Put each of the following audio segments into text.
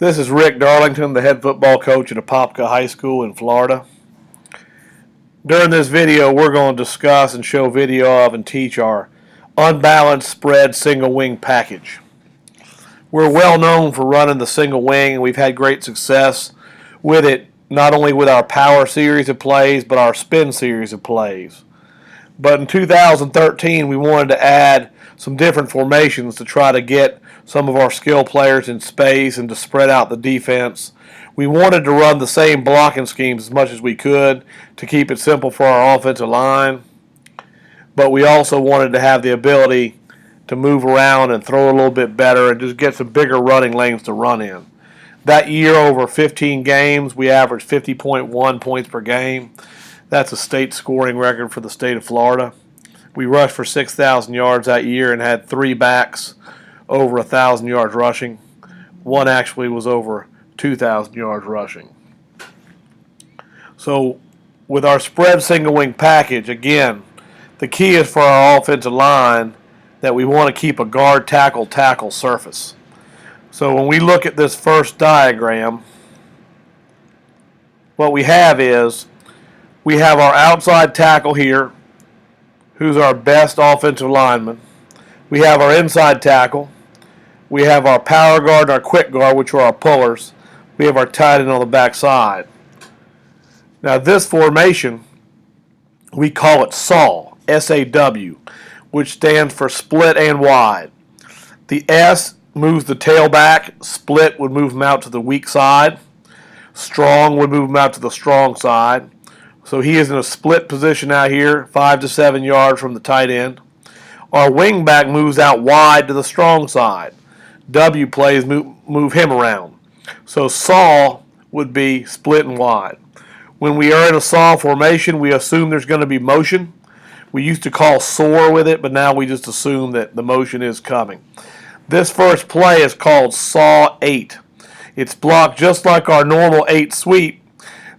This is Rick Darlington, the head football coach at Apopka High School in Florida. During this video, we're going to discuss and show video of and teach our Unbalanced Spread single wing package. We're well known for running the single wing, and we've had great success with it, not only with our power series of plays, but our spin series of plays. But in 2013, we wanted to add some different formations to try to get some of our skill players in space and to spread out the defense. We wanted to run the same blocking schemes as much as we could to keep it simple for our offensive line, but we also wanted to have the ability to move around and throw a little bit better and just get some bigger running lanes to run in. That year, over 15 games, we averaged 50.1 points per game. That's a state scoring record for the state of Florida. We rushed for 6,000 yards that year and had 3 backs over 1,000 yards rushing. One actually was over 2,000 yards rushing. So with our spread single wing package, again, the key is for our offensive line that we want to keep a guard tackle surface. So when we look at this first diagram, what we have is we have our outside tackle here, who's our best offensive lineman. We have our inside tackle. We have our power guard and our quick guard, which are our pullers. We have our tight end on the back side. Now this formation, we call it SAW, S-A-W, which stands for split and wide. The S moves the tail back. Split would move him out to the weak side. Strong would move him out to the strong side. So he is in a split position out here, 5 to 7 yards from the tight end. Our wing back moves out wide to the strong side. W plays move him around. So SAW would be split and wide. When we are in a SAW formation, we assume there's going to be motion. We used to call soar with it, but now we just assume that the motion is coming. This first play is called SAW 8. It's blocked just like our normal 8 sweep.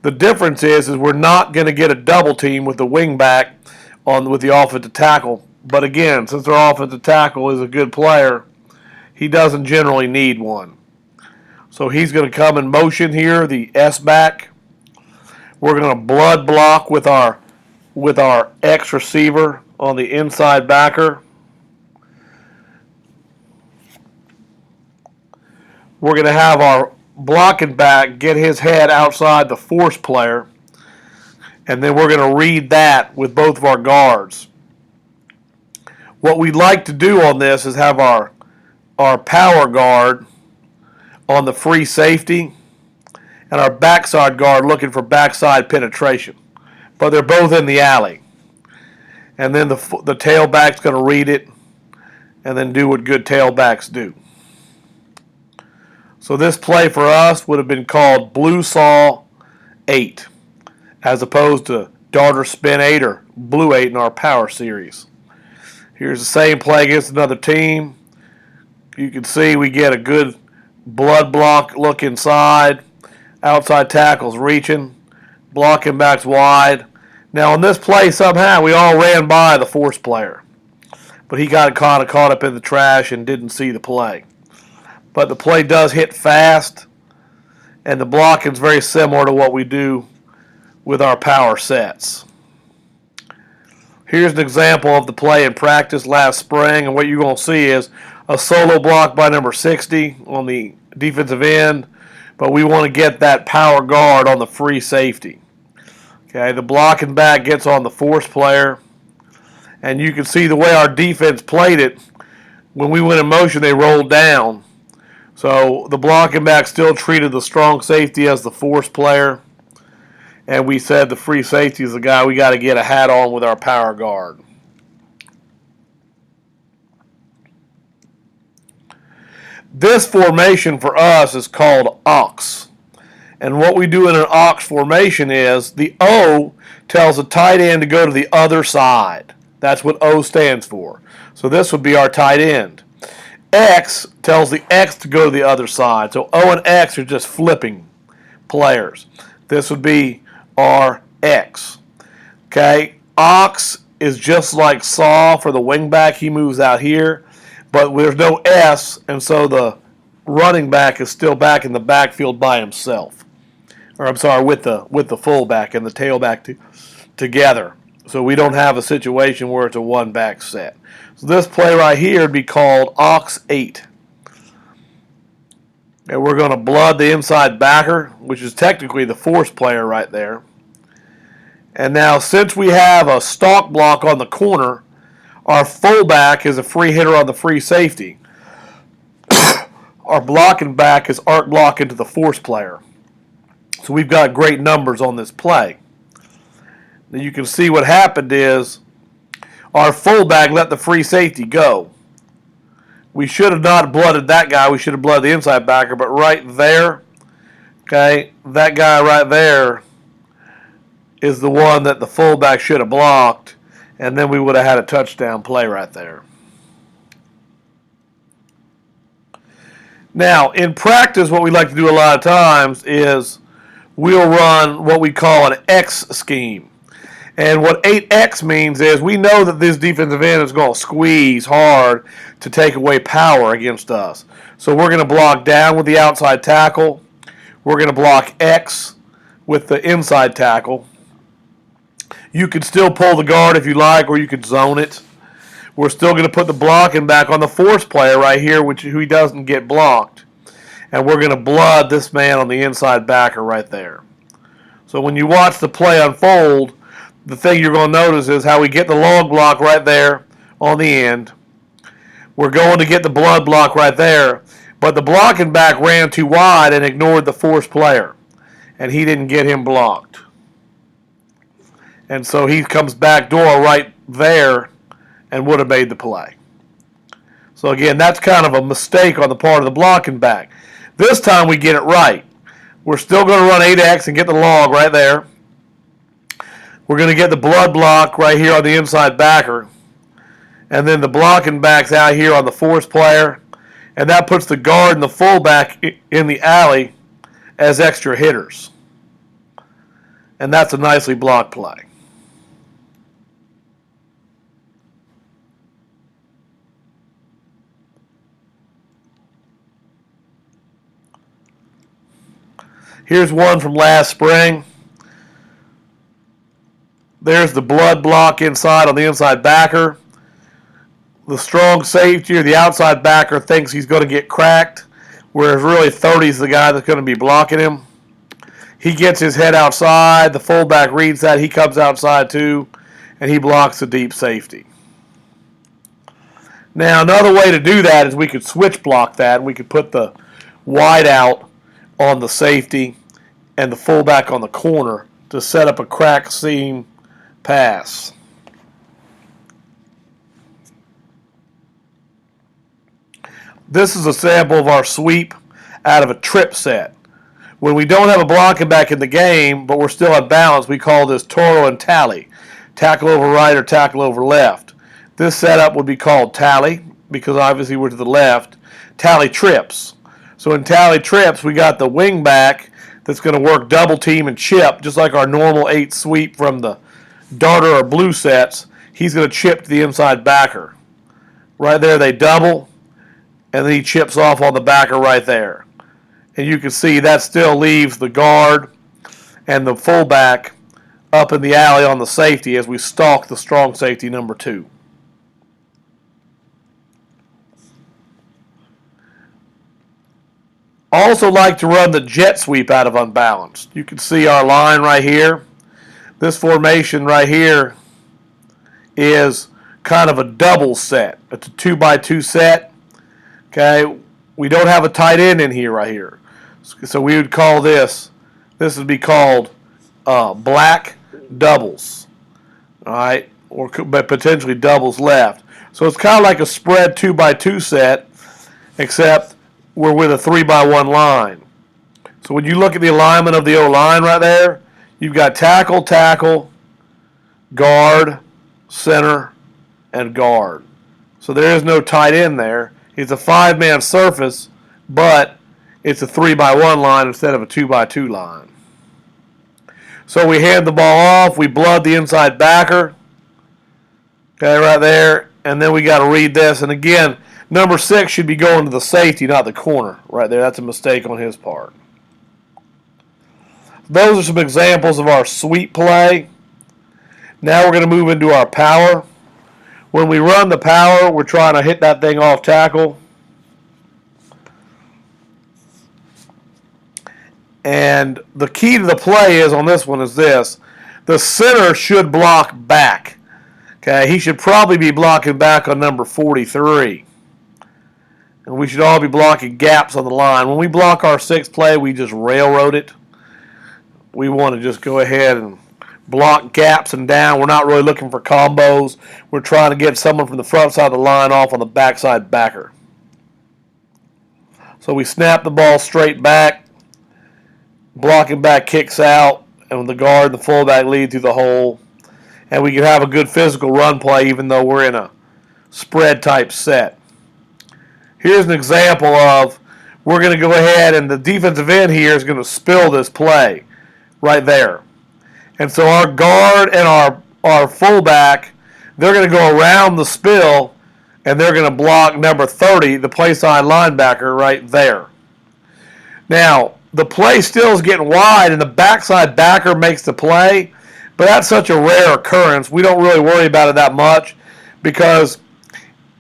The difference is we're not going to get a double team with the wing back with the offensive tackle. But again, since our offensive tackle is a good player, he doesn't generally need one. So he's going to come in motion here, the S back. We're going to blood block with our X receiver on the inside backer. We're going to have our blocking back get his head outside the force player, and then we're going to read that with both of our guards. What we'd like to do on this is have our power guard on the free safety and our backside guard looking for backside penetration. But they're both in the alley. And then the tailback's going to read it and then do what good tailbacks do. So this play for us would have been called Blue SAW 8 as opposed to Darter Spin 8 or Blue 8 in our power series. Here's the same play against another team. You can see we get a good blood block look inside. Outside tackle's reaching. Blocking back's wide. Now on this play, somehow we all ran by the force player. But he got kind of caught up in the trash and didn't see the play. But the play does hit fast, and the blocking is very similar to what we do with our power sets. Here's an example of the play in practice last spring, and what you're going to see is a solo block by number 60 on the defensive end, but we want to get that power guard on the free safety. Okay, the blocking back gets on the force player, and you can see the way our defense played it. When we went in motion, they rolled down. So the blocking back still treated the strong safety as the force player, and we said the free safety is the guy we got to get a hat on with our power guard. This formation for us is called Ox. And what we do in an Ox formation is the O tells the tight end to go to the other side. That's what O stands for. So this would be our tight end. X tells the X to go to the other side. So O and X are just flipping players. This would be our X. Okay, Ox is just like SAW for the wingback. He moves out here, but there's no S, and so the running back is still back in the backfield by himself. Or I'm sorry, with the fullback and the tailback together. So we don't have a situation where it's a one-back set. So this play right here would be called Ox 8. And we're going to blood the inside backer, which is technically the force player right there. And now since we have a stalk block on the corner, our fullback is a free hitter on the free safety. Our blocking back is arc block into the force player. So we've got great numbers on this play. Now you can see what happened is our fullback let the free safety go. We should have not blooded that guy. We should have blooded the inside backer. But right there, okay, that guy right there is the one that the fullback should have blocked. And then we would have had a touchdown play right there. Now, in practice, what we like to do a lot of times is we'll run what we call an X scheme. And what 8X means is we know that this defensive end is going to squeeze hard to take away power against us. So we're going to block down with the outside tackle. We're going to block X with the inside tackle. You can still pull the guard if you like, or you can zone it. We're still going to put the blocking back on the force player right here, who he doesn't get blocked. And we're going to blood this man on the inside backer right there. So when you watch the play unfold, the thing you're going to notice is how we get the log block right there on the end. We're going to get the blood block right there, but the blocking back ran too wide and ignored the force player, and he didn't get him blocked. And so he comes back door right there and would have made the play. So again, that's kind of a mistake on the part of the blocking back. This time we get it right. We're still going to run 8X and get the log right there. We're going to get the blood block right here on the inside backer. And then the blocking back's out here on the force player. And that puts the guard and the fullback in the alley as extra hitters. And that's a nicely blocked play. Here's one from last spring. There's the blood block inside on the inside backer. The strong safety or the outside backer thinks he's going to get cracked, whereas really 30 is the guy that's going to be blocking him. He gets his head outside. The fullback reads that. He comes outside too, and he blocks the deep safety. Now, another way to do that is we could switch block that, and we could put the wide out on the safety and the fullback on the corner to set up a crack seam pass. This is a sample of our sweep out of a trip set. When we don't have a blocking back in the game, but we're still unbalanced, we call this Toro and Tally. Tackle over right or tackle over left. This setup would be called Tally, because obviously we're to the left. Tally trips. So in Tally trips, we got the wing back that's going to work double team and chip, just like our normal 8 sweep from the darter or blue sets. He's going to chip to the inside backer. Right there they double, and then he chips off on the backer right there. And you can see that still leaves the guard and the fullback up in the alley on the safety as we stalk the strong safety number 2. Also like to run the jet sweep out of unbalanced. You can see our line right here. This formation right here is kind of a double set. It's a 2x2 set. Okay, we don't have a tight end in here right here. So we would call this would be called black doubles. All right, or potentially doubles left. So it's kind of like a spread 2x2 set, except we're with a 3x1 line. So when you look at the alignment of the O-line right there, you've got tackle, tackle, guard, center, and guard. So there is no tight end there. It's a 5-man surface, but it's a 3x1 line instead of a 2x2 line. So we hand the ball off. We blood the inside backer. Okay, right there. And then we got to read this. And again, Number 6 should be going to the safety, not the corner. Right there, that's a mistake on his part. Those are some examples of our sweep play. Now we're going to move into our power. When we run the power, we're trying to hit that thing off tackle. And the key to the play is on this one is this. The center should block back. Okay, he should probably be blocking back on number 43. And we should all be blocking gaps on the line. When we block our 6 play, we just railroad it. We want to just go ahead and block gaps and down. We're not really looking for combos. We're trying to get someone from the front side of the line off on the backside backer. So we snap the ball straight back. Blocking back kicks out, and the guard and the fullback lead through the hole. And we can have a good physical run play even though we're in a spread type set. Here's an example of we're going to go ahead and the defensive end here is going to spill this play right there. And so our guard and our fullback, they're going to go around the spill and they're going to block number 30, the play side linebacker, right there. Now, the play still is getting wide and the backside backer makes the play, but that's such a rare occurrence. We don't really worry about it that much because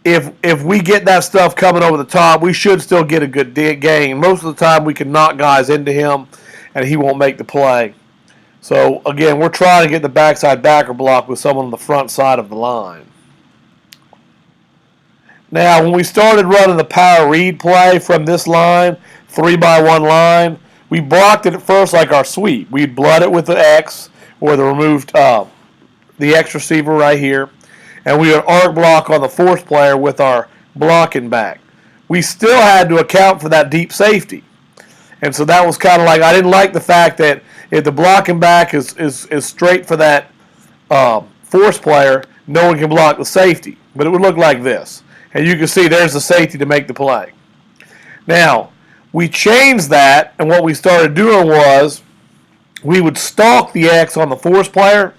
if we get that stuff coming over the top, we should still get a good gain. Most of the time we can knock guys into him and he won't make the play. So, again, we're trying to get the backside backer block with someone on the front side of the line. Now, when we started running the power read play from this line, 3-by-1 line, we blocked it at first like our sweep. We'd blood it with the X or the removed the X receiver right here. And we would arc block on the fourth player with our blocking back. We still had to account for that deep safety. And so that was kind of like, I didn't like the fact that if the blocking back is straight for that force player, no one can block the safety. But it would look like this. And you can see there's the safety to make the play. Now, we changed that, and what we started doing was we would stalk the X on the force player,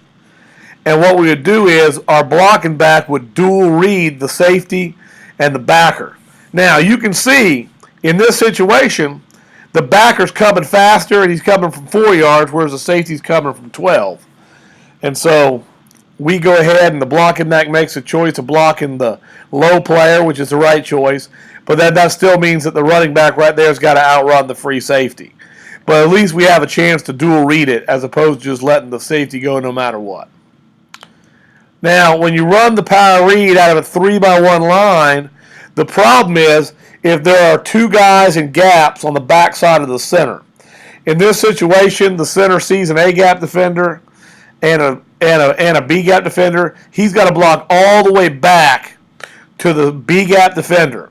and what we would do is our blocking back would dual read the safety and the backer. Now, you can see in this situation, the backer's coming faster, and he's coming from 4 yards, whereas the safety's coming from 12. And so we go ahead, and the blocking back makes a choice of blocking the low player, which is the right choice. But that still means that the running back right there has got to outrun the free safety. But at least we have a chance to dual read it as opposed to just letting the safety go no matter what. Now, when you run the power read out of a 3-by-1 line, the problem is if there are 2 guys in gaps on the backside of the center. In this situation, the center sees an A-gap defender and a B-gap defender. He's got to block all the way back to the B-gap defender.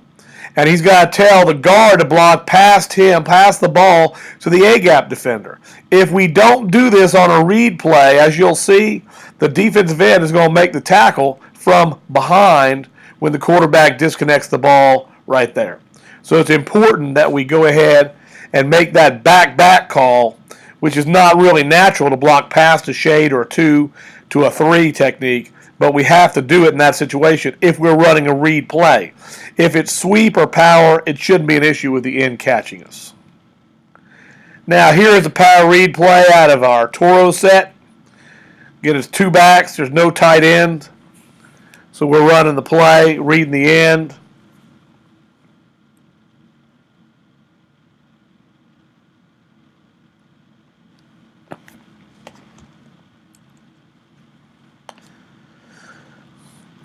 And he's got to tell the guard to block past him, past the ball to the A-gap defender. If we don't do this on a read play, as you'll see, the defensive end is going to make the tackle from behind when the quarterback disconnects the ball right there. So it's important that we go ahead and make that back call, which is not really natural to block past a shade or a 2 to a 3 technique, but we have to do it in that situation if we're running a read play. If it's sweep or power, it shouldn't be an issue with the end catching us. Now, here is a power read play out of our Toro set. Get us 2 backs. There's no tight end. So we're running the play, reading the end.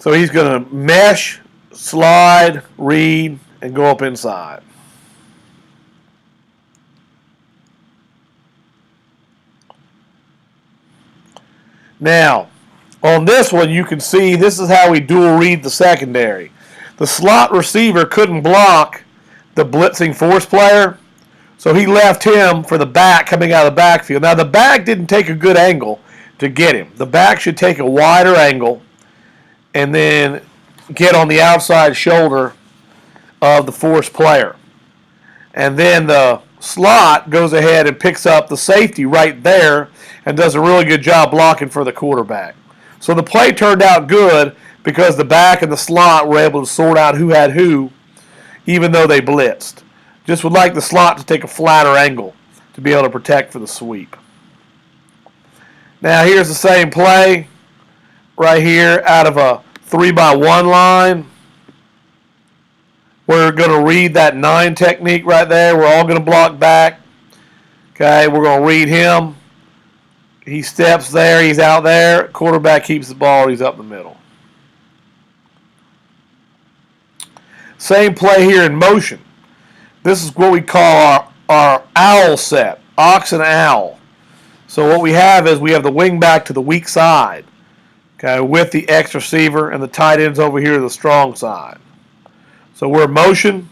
So he's going to mesh, slide, read, and go up inside. Now, on this one, you can see this is how we dual read the secondary. The slot receiver couldn't block the blitzing force player, so he left him for the back coming out of the backfield. Now, the back didn't take a good angle to get him. The back should take a wider angle and then get on the outside shoulder of the force player. And then the slot goes ahead and picks up the safety right there and does a really good job blocking for the quarterback. So the play turned out good because the back and the slot were able to sort out who had who even though they blitzed. Just would like the slot to take a flatter angle to be able to protect for the sweep. Now here's the same play right here out of a 3-by-1 line. We're going to read that 9 technique right there. We're all going to block back. Okay, we're going to read him. He steps there. He's out there. Quarterback keeps the ball. He's up the middle. Same play here in motion. This is what we call our owl set, ox and owl. So what we have is we have the wing back to the weak side, okay, with the X receiver, and the tight ends over here to the strong side. So we're in motion.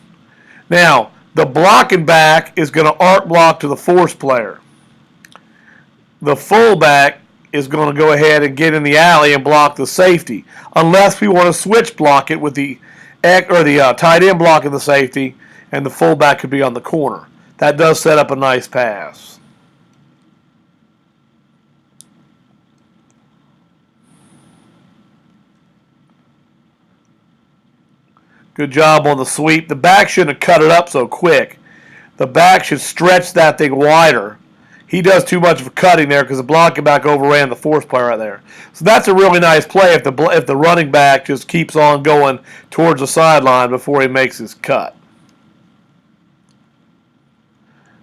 Now, the blocking back is going to arc block to the force player. The fullback is going to go ahead and get in the alley and block the safety, unless we want to switch block it with the tight end blocking the safety, and the fullback could be on the corner. That does set up a nice pass. Good job on the sweep. The back shouldn't have cut it up so quick. The back should stretch that thing wider. He does too much of a cutting there because the blocking back overran the force player right there. So that's a really nice play if the running back just keeps on going towards the sideline before he makes his cut.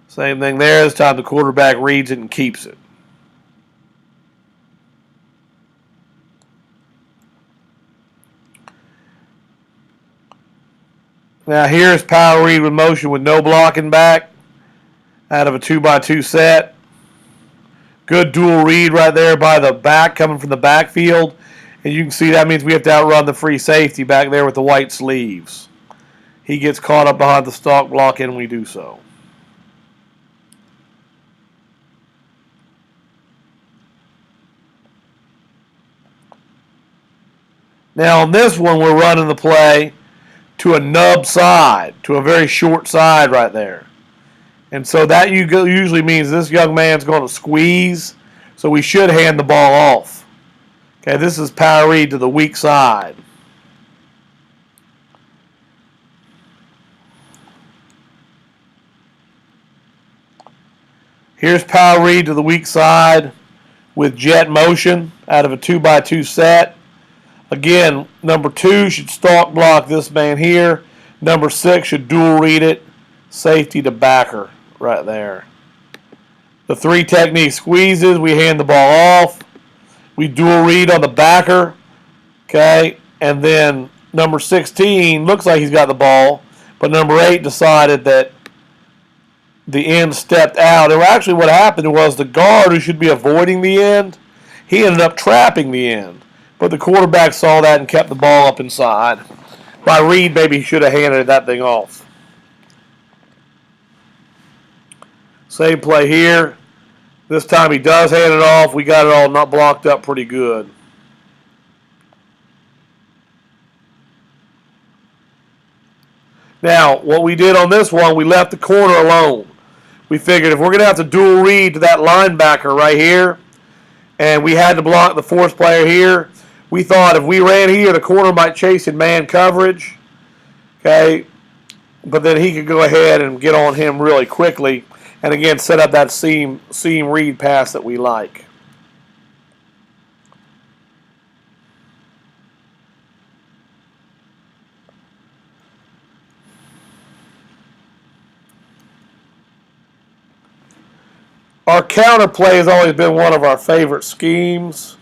Same thing there. This time the quarterback reads it and keeps it. Now here's power read with motion with no blocking back out of a 2-by-2 set. Good dual read right there by the back coming from the backfield. And you can see that means we have to outrun the free safety back there with the white sleeves. He gets caught up behind the stalk block and we do so. Now on this one we're running the play to a nub side, to a very short side right there. And so that usually means this young man's going to squeeze, so we should hand the ball off. Okay, this is power read to the weak side. Here's power read to the weak side with jet motion out of a 2-by-2 set. Again, number 2 should stalk block this man here. Number 6 should dual read it, safety to backer right there. The 3 technique squeezes, we hand the ball off. We dual read on the backer, okay? And then number 16 looks like he's got the ball, but number 8 decided that the end stepped out. And actually what happened was the guard who should be avoiding the end, he ended up trapping the end. But the quarterback saw that and kept the ball up inside. By read, maybe he should have handed that thing off. Same play here. This time he does hand it off. We got it all not blocked up pretty good. Now, what we did on this one, we left the corner alone. We figured if we're going to have to dual read to that linebacker right here, and we had to block the force player here, we thought if we ran here, the corner might chase in man coverage. Okay, but then he could go ahead and get on him really quickly, and again set up that seam read pass that we like. Our counter play has always been one of our favorite schemes,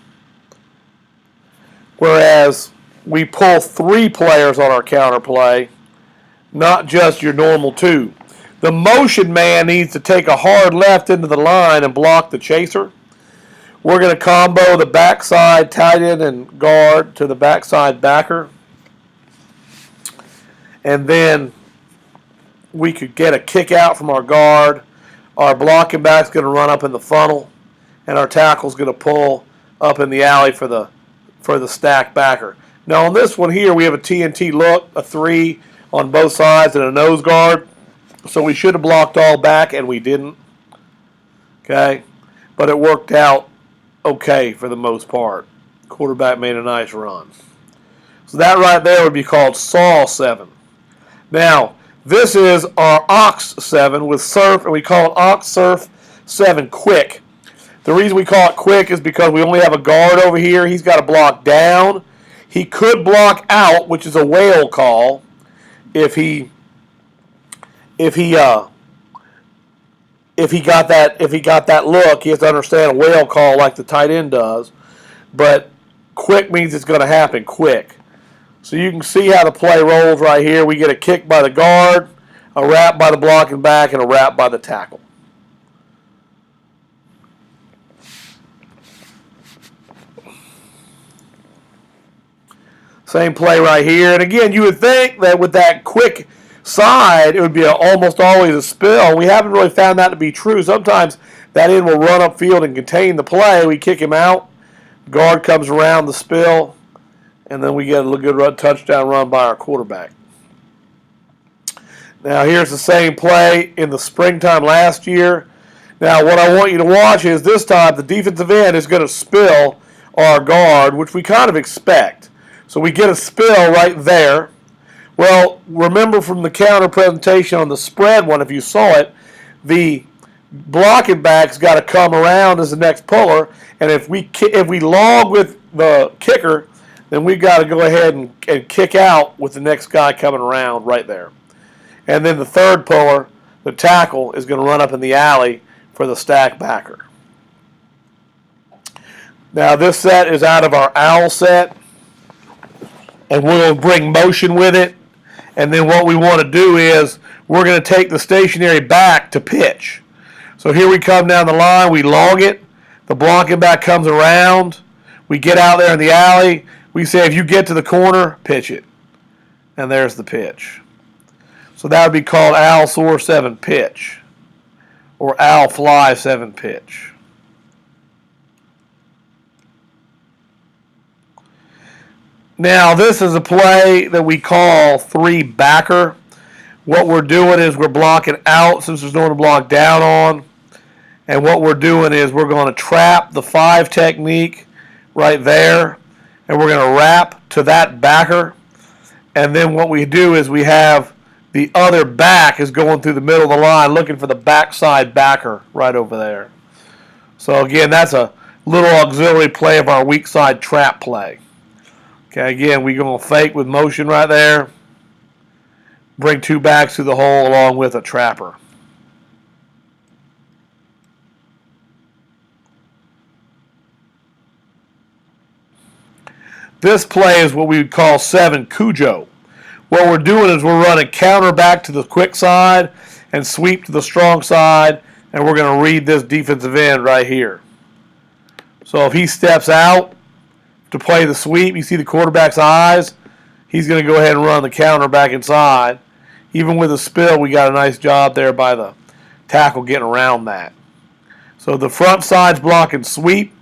whereas we pull 3 players on our counter play, not just your normal 2. The motion man needs to take a hard left into the line and block the chaser. We're going to combo the backside tight end and guard to the backside backer. And then we could get a kick out from our guard. Our blocking back's going to run up in the funnel, and our tackle's going to pull up in the alley for the stack backer. Now on this one here, we have a TNT look, a 3 on both sides, and a nose guard. So we should have blocked all back, and we didn't. Okay, but it worked out okay for the most part. Quarterback made a nice run. So that right there would be called Saw 7. Now, This is our Ox 7 with Surf, and we call it Ox Surf 7 Quick. The reason we call it quick is because we only have a guard over here. He's got to block down. He could block out, which is a whale call. If he got that look, he has to understand a whale call like the tight end does. But quick means it's going to happen quick. So you can see how the play rolls right here. We get a kick by the guard, a wrap by the blocking back, and a wrap by the tackle. Same play right here. And again, you would think that with that quick side, it would be almost always a spill. We haven't really found that to be true. Sometimes that end will run upfield and contain the play. We kick him out. Guard comes around the spill. And then we get a good touchdown run by our quarterback. Now here's the same play in the springtime last year. Now what I want you to watch is this time the defensive end is going to spill our guard, which we kind of expect. So we get a spill right there. Well, remember from the counter presentation on the spread one, if you saw it, the blocking back's got to come around as the next puller, and if we log with the kicker, then we've got to go ahead and kick out with the next guy coming around right there. And then the third puller, the tackle, is going to run up in the alley for the stack backer. Now this set is out of our owl set, and we'll bring motion with it. And then what we want to do is we're going to take the stationary back to pitch. So here we come down the line, we log it, the blocking back comes around, we get out there in the alley, we say if you get to the corner, pitch it. And there's the pitch. So that would be called owl soar 7 pitch or owl fly 7 pitch. Now this is a play that we call 3 backer. What we're doing is we're blocking out since there's no one to block down on. And what we're doing is we're going to trap the 5 technique right there. And we're going to wrap to that backer. And then what we do is we have the other back is going through the middle of the line looking for the backside backer right over there. So again, that's a little auxiliary play of our weak side trap play. Okay, again, we're going to fake with motion right there. Bring 2 backs through the hole along with a trapper. This play is what we would call 7 Cujo. What we're doing is we're running counter back to the quick side and sweep to the strong side, and we're going to read this defensive end right here. So if he steps out to play the sweep, you see the quarterback's eyes, he's going to go ahead and run the counter back inside. Even with a spill, we got a nice job there by the tackle getting around that. So the front side's blocking sweep,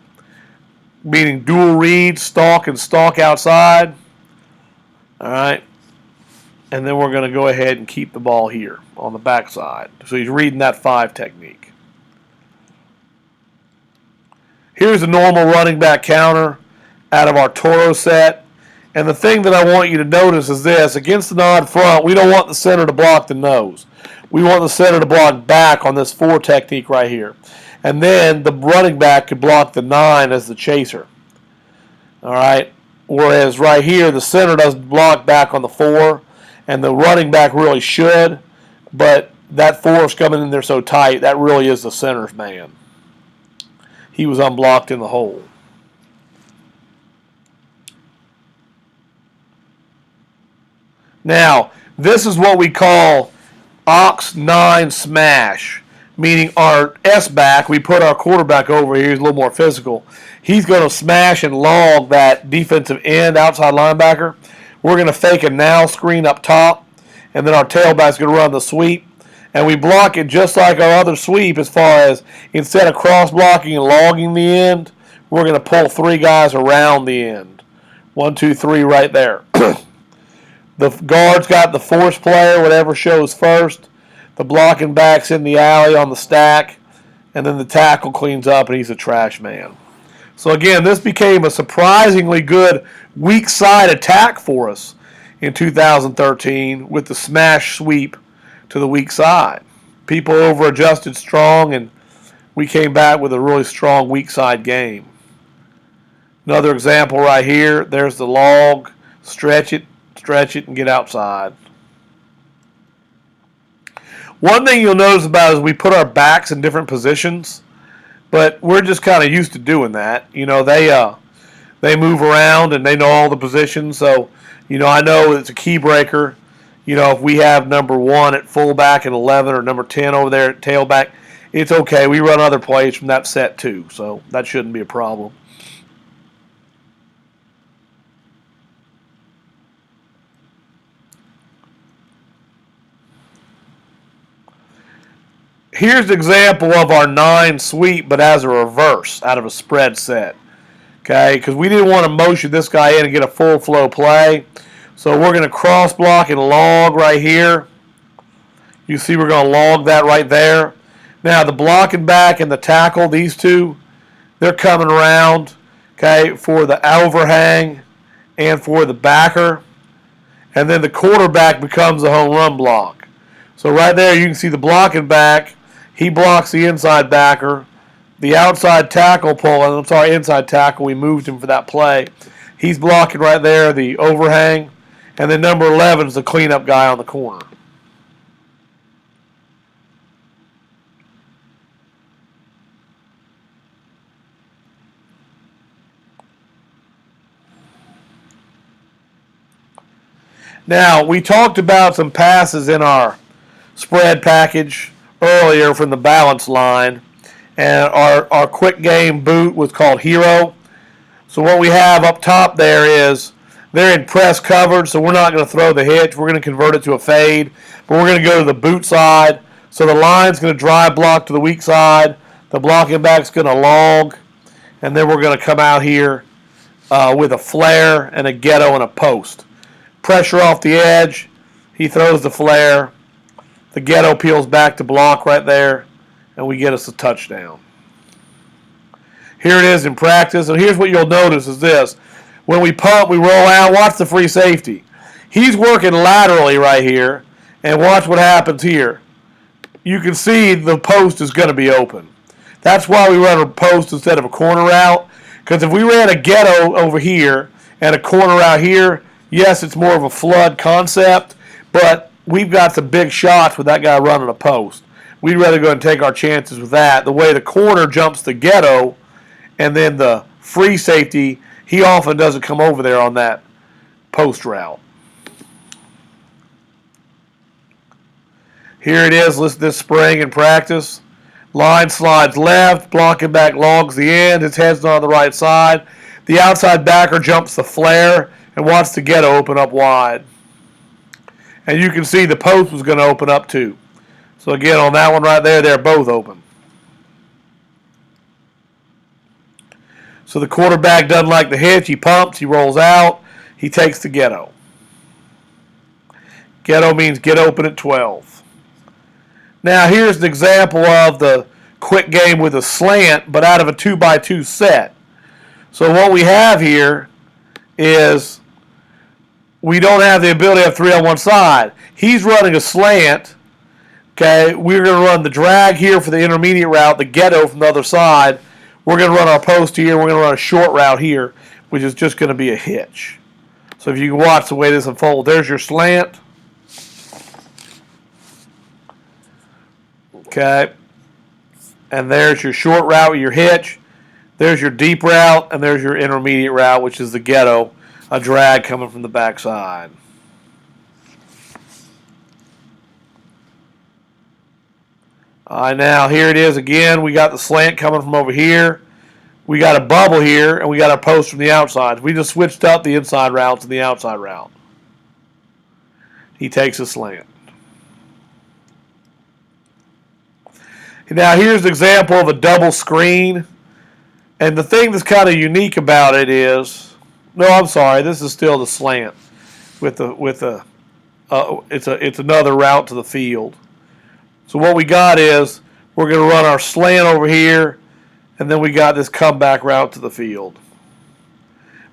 meaning dual read, stalk and stalk outside. All right. And then we're going to go ahead and keep the ball here on the backside. So he's reading that 5 technique. Here's a normal running back counter out of our Toro set. And the thing that I want you to notice is this. Against an odd front, we don't want the center to block the nose. We want the center to block back on this 4 technique right here. And then the running back could block the 9 as the chaser. All right. Whereas right here, the center doesn't block back on the 4, and the running back really should. But that 4 is coming in there so tight, that really is the center's man. He was unblocked in the hole. Now, this is what we call Ox 9 smash, meaning our S-back, we put our quarterback over here, he's a little more physical. He's going to smash and log that defensive end, outside linebacker. We're going to fake a now screen up top, and then our tailback's going to run the sweep. And we block it just like our other sweep as far as instead of cross-blocking and logging the end, we're going to pull 3 guys around the end. 1, 2, 3 right there. The guard's got the force player, whatever shows first. The blocking back's in the alley on the stack. And then the tackle cleans up and he's a trash man. So again, this became a surprisingly good weak side attack for us in 2013 with the smash sweep to the weak side. People over-adjusted strong, and we came back with a really strong weak side game. Another example right here. There's the log. Stretch it, and get outside. One thing you'll notice about is we put our backs in different positions, but we're just kind of used to doing that. You know, they move around and they know all the positions. So, you know, I know it's a key breaker. You know, if we have number 1 at fullback at 11 or number 10 over there at tailback, it's okay. We run other plays from that set too, so that shouldn't be a problem. Here's an example of our 9 sweep, but as a reverse out of a spread set. Okay, because we didn't want to motion this guy in and get a full flow play. So we're going to cross block and log right here. You see we're going to log that right there. Now the blocking back and the tackle, these two, they're coming around, okay, for the overhang and for the backer. And then the quarterback becomes the home run block. So right there you can see the blocking back. He blocks the inside backer. The outside tackle inside tackle, we moved him for that play. He's blocking right there, the overhang. And then number 11 is the cleanup guy on the corner. Now, we talked about some passes in our spread package earlier from the balance line. And our quick game boot was called Hero. So what we have up top there is they're in press coverage, so we're not going to throw the hitch. We're going to convert it to a fade. But we're going to go to the boot side. So the line's going to drive block to the weak side. The blocking back's going to log. And then we're going to come out here with a flare and a ghetto and a post. Pressure off the edge. He throws the flare. The ghetto peels back to block right there. And we get us a touchdown. Here it is in practice. And here's what you'll notice is this. When we pump, we roll out. Watch the free safety. He's working laterally right here. And watch what happens here. You can see the post is going to be open. That's why we run a post instead of a corner route. Because if we ran a ghetto over here and a corner out here, yes, it's more of a flood concept. But we've got some big shots with that guy running a post. We'd rather go and take our chances with that. The way the corner jumps the ghetto and then the free safety, he often doesn't come over there on that post route. Here it is, listen to this spring in practice. Line slides left, blocking back logs the end, his head's not on the right side. The outside backer jumps the flare and wants the ghetto open up wide. And you can see the post was going to open up too. So again, on that one right there, they're both open. So the quarterback doesn't like the hitch. He pumps, he rolls out, he takes the ghetto. Ghetto means get open at 12. Now here's an example of the quick game with a slant, but out of a 2x2 set. So what we have here is we don't have the ability to have 3 on one side. He's running a slant. Okay, we're going to run the drag here for the intermediate route, the ghetto from the other side. We're going to run our post here. We're going to run a short route here, which is just going to be a hitch. So if you can watch the way this unfolds, there's your slant. Okay, and there's your short route with your hitch. There's your deep route, and there's your intermediate route, which is the ghetto, a drag coming from the backside. Now here it is again. We got the slant coming from over here. We got a bubble here, and we got a post from the outside. We just switched up the inside route to the outside route. He takes a slant. Now here's an example of a double screen. And the thing that's kind of unique about it is, no, I'm sorry, this is still the slant it's another route to the field. So what we got is we're going to run our slant over here, and then we got this comeback route to the field.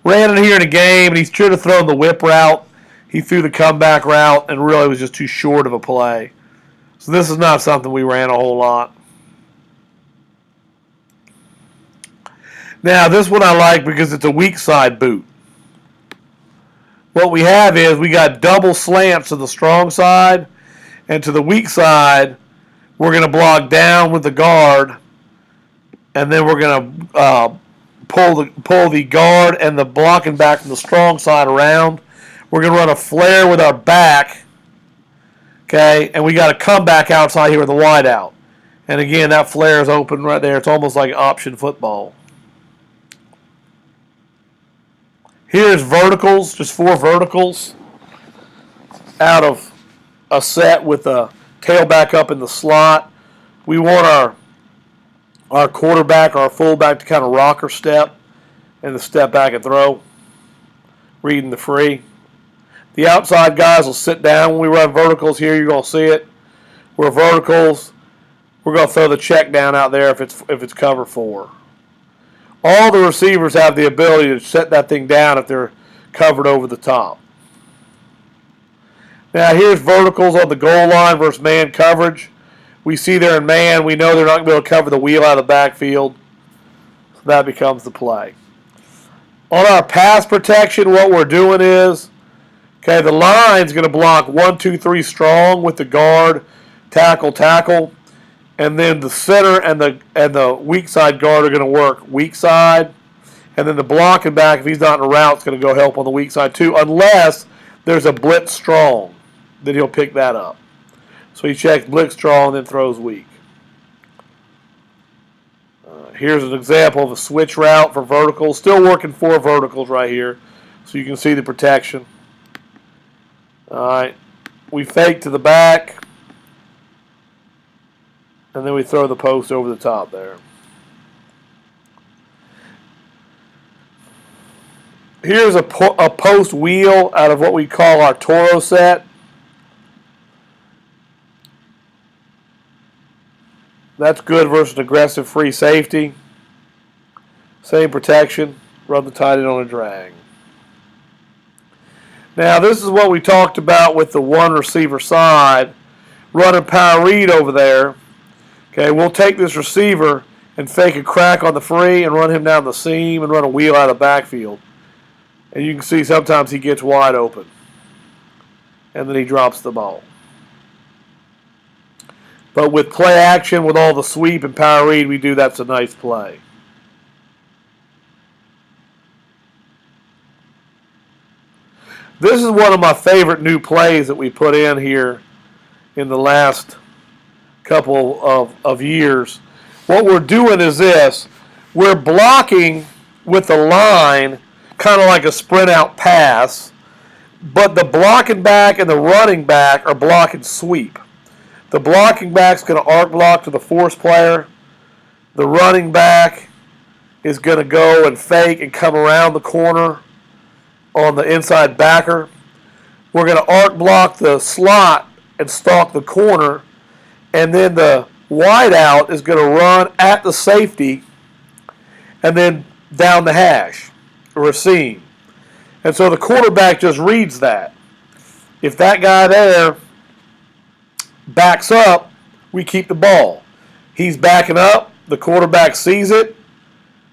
Ran it here in a game, and he should have thrown the whip route. He threw the comeback route and really was just too short of a play. So this is not something we ran a whole lot. Now, this one I like because it's a weak side boot. What we have is we got double slants to the strong side, and to the weak side, we're going to block down with the guard, and then we're going to pull the guard and the blocking back from the strong side around. We're going to run a flare with our back, okay, and we got to come back outside here with a wide out. And again, that flare is open right there. It's almost like option football. Here's verticals, just 4 verticals out of a set with a tailback up in the slot. We want our quarterback, our fullback to kind of rocker step and the step back and throw, reading the free. The outside guys will sit down. When we run verticals here, you're going to see it. We're verticals. We're going to throw the check down out there if it's cover 4. All the receivers have the ability to set that thing down if they're covered over the top. Now here's verticals on the goal line versus man coverage. We see they're in man. We know they're not going to be able to cover the wheel out of the backfield. So that becomes the play. On our pass protection, what we're doing is, okay, the line's going to block 1, 2, 3 strong with the guard, tackle. And then the center and the weak side guard are going to work weak side. And then the blocking back, if he's not in a route, is going to go help on the weak side too, unless there's a blitz strong. Then he'll pick that up. So he checks blitz strong and then throws weak. Here's an example of a switch route for verticals. Still working 4 verticals right here. So you can see the protection. All right. We fake to the back. And then we throw the post over the top there. Here's a post wheel out of what we call our Toro set. That's good versus aggressive free safety. Same protection. Run the tight end on a drag. Now this is what we talked about with the 1 receiver side. Running power read over there. Okay, we'll take this receiver and fake a crack on the free and run him down the seam and run a wheel out of the backfield. And you can see sometimes he gets wide open. And then he drops the ball. But with play action, with all the sweep and power read we do, that's a nice play. This is one of my favorite new plays that we put in here in the last couple of years. What we're doing is this. We're blocking with the line, kind of like a sprint out pass, but the blocking back and the running back are blocking sweep. The blocking back's going to arc block to the force player. The running back is going to go and fake and come around the corner on the inside backer. We're going to arc block the slot and stalk the corner. And then the wide out is going to run at the safety and then down the hash or a seam. And so the quarterback just reads that. If that guy there backs up, we keep the ball. He's backing up. The quarterback sees it,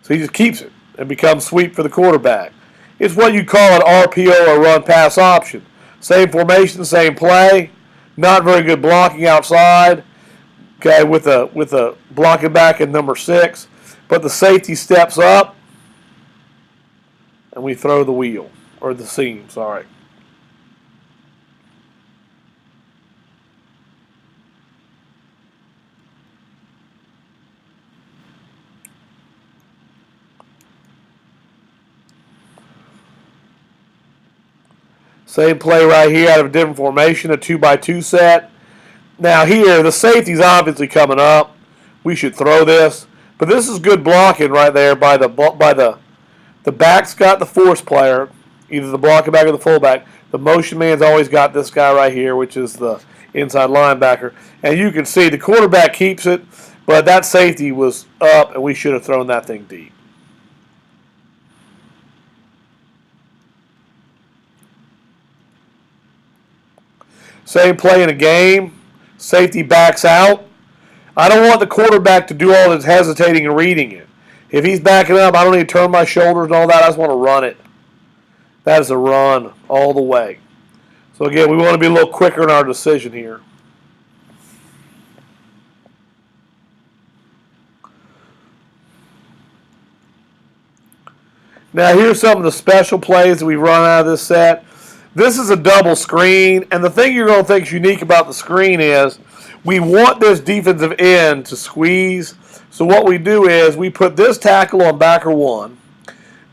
so he just keeps it and becomes sweep for the quarterback. It's what you call an RPO or run pass option. Same formation, same play. Not very good blocking outside. Okay, with a blocking back in number 6, but the safety steps up, and we throw the wheel or the seam. Sorry. Same play right here out of a different formation, a 2x2 set. Now here, the safety's obviously coming up. We should throw this. But this is good blocking right there by the back's got the force player, either the blocking back or the fullback. The motion man's always got this guy right here, which is the inside linebacker. And you can see the quarterback keeps it, but that safety was up, and we should have thrown that thing deep. Same play in a game. Safety backs out. I don't want the quarterback to do all this hesitating and reading it. If he's backing up, I don't need to turn my shoulders and all that. I just want to run it. That is a run all the way. So again, we want to be a little quicker in our decision here. Now here's some of the special plays that we've run out of this set. This is a double screen, and the thing you're going to think is unique about the screen is we want this defensive end to squeeze. So what we do is we put this tackle on backer 1,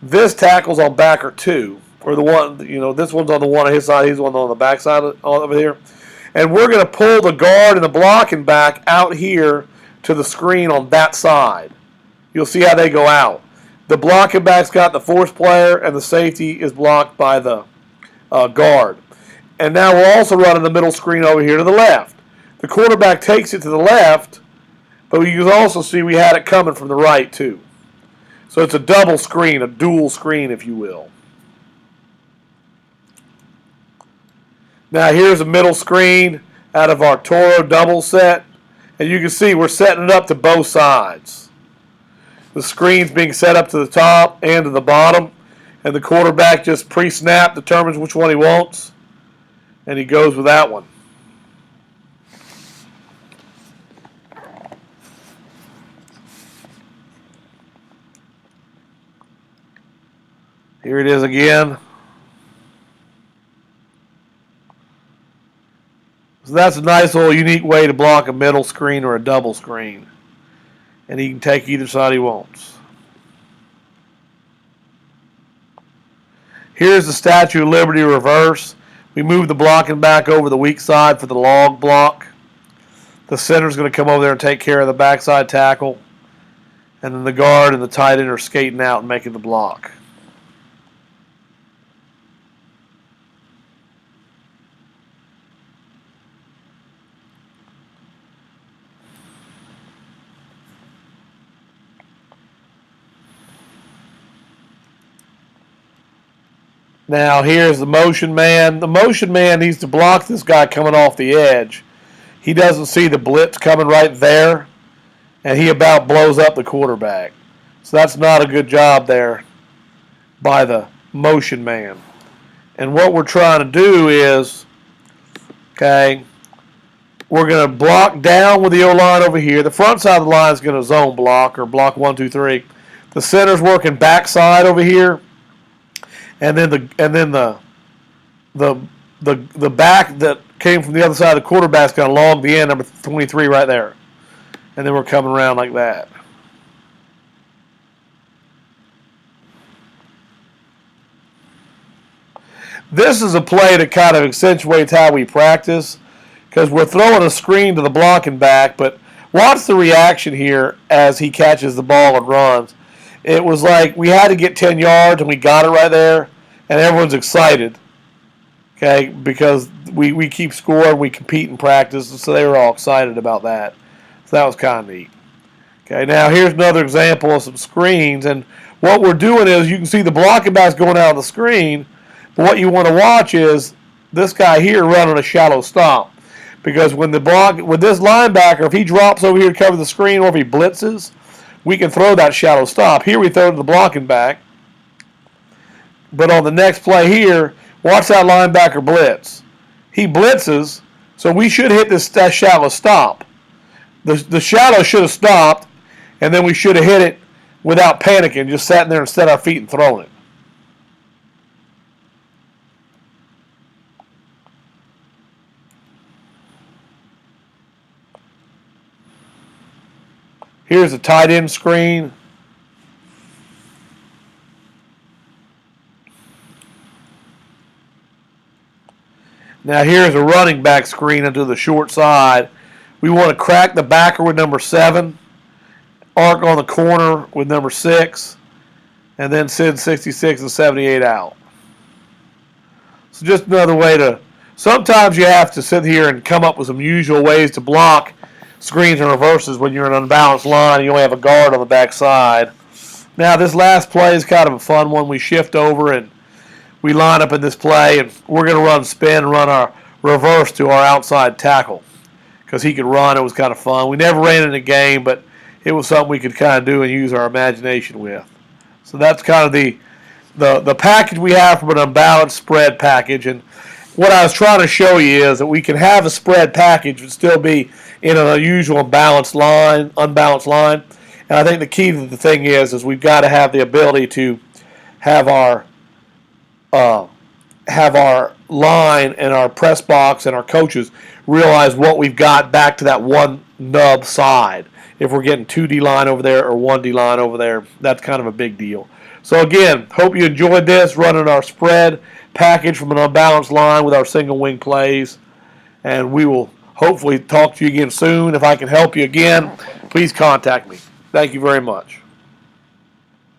this tackle's on backer 2, or the one, this one's on the one on his side, he's the one on the back side over here. And we're going to pull the guard and the blocking back out here to the screen on that side. You'll see how they go out. The blocking back's got the force player, and the safety is blocked by the guard. And now we're also running the middle screen over here to the left. The quarterback takes it to the left, but you can also see we had it coming from the right too. So it's a double screen, a dual screen, if you will. Now here's a middle screen out of our Toro double set. And you can see we're setting it up to both sides. The screen's being set up to the top and to the bottom. And the quarterback just pre-snap determines which one he wants. And he goes with that one. Here it is again. So that's a nice little unique way to block a middle screen or a double screen. And he can take either side he wants. Here's the Statue of Liberty reverse. We move the blocking back over the weak side for the log block. The center's going to come over there and take care of the backside tackle. And then the guard and the tight end are skating out and making the block. Now here's the motion man. The motion man needs to block this guy coming off the edge. He doesn't see the blitz coming right there, and he about blows up the quarterback. So that's not a good job there by the motion man. And what we're trying to do is, we're going to block down with the O-line over here. The front side of the line is going to zone block or block 1, 2, 3. The center's working backside over here. And then the back that came from the other side of the quarterback's going to log the end, number 23 right there. And then we're coming around like that. This is a play that kind of accentuates how we practice because we're throwing a screen to the blocking back, but watch the reaction here as he catches the ball and runs. It was like we had to get 10 yards, and we got it right there, and everyone's excited, because we keep scoring, we compete in practice, and so they were all excited about that. So that was kind of neat. Okay, now here's another example of some screens, and what we're doing is you can see the blocking back's going out of the screen, but what you want to watch is this guy here running a shallow stop, because when this linebacker, if he drops over here to cover the screen or if he blitzes, we can throw that shallow stop. Here we throw to the blocking back. But on the next play here, watch that linebacker blitz. He blitzes, so we should hit this shallow stop. The shallow should have stopped, and then we should have hit it without panicking, just sitting there and set our feet and throwing it. Here's a tight end screen. Now here's a running back screen into the short side. We want to crack the backer with number 7, arc on the corner with number 6, and then send 66 and 78 out. So just another way to, sometimes you have to sit here and come up with some usual ways to block screens and reverses when you're in an unbalanced line and you only have a guard on the back side. Now this last play is kind of a fun one. We shift over and we line up in this play, and we're going to run spin and run our reverse to our outside tackle. because he could run. It was kind of fun. We never ran in a game, but it was something we could kind of do and use our imagination with. So that's kind of the package we have from an unbalanced spread package. And what I was trying to show you is that we can have a spread package but still be in an unusual unbalanced line. And I think the key to the thing is we've got to have the ability to have our line and our press box and our coaches realize what we've got back to that one nub side. If we're getting 2D line over there or 1D line over there, that's kind of a big deal. So again, hope you enjoyed this, running our spread package from an unbalanced line with our single wing plays. And we will hopefully talk to you again soon. If I can help you again, please contact me. Thank you very much.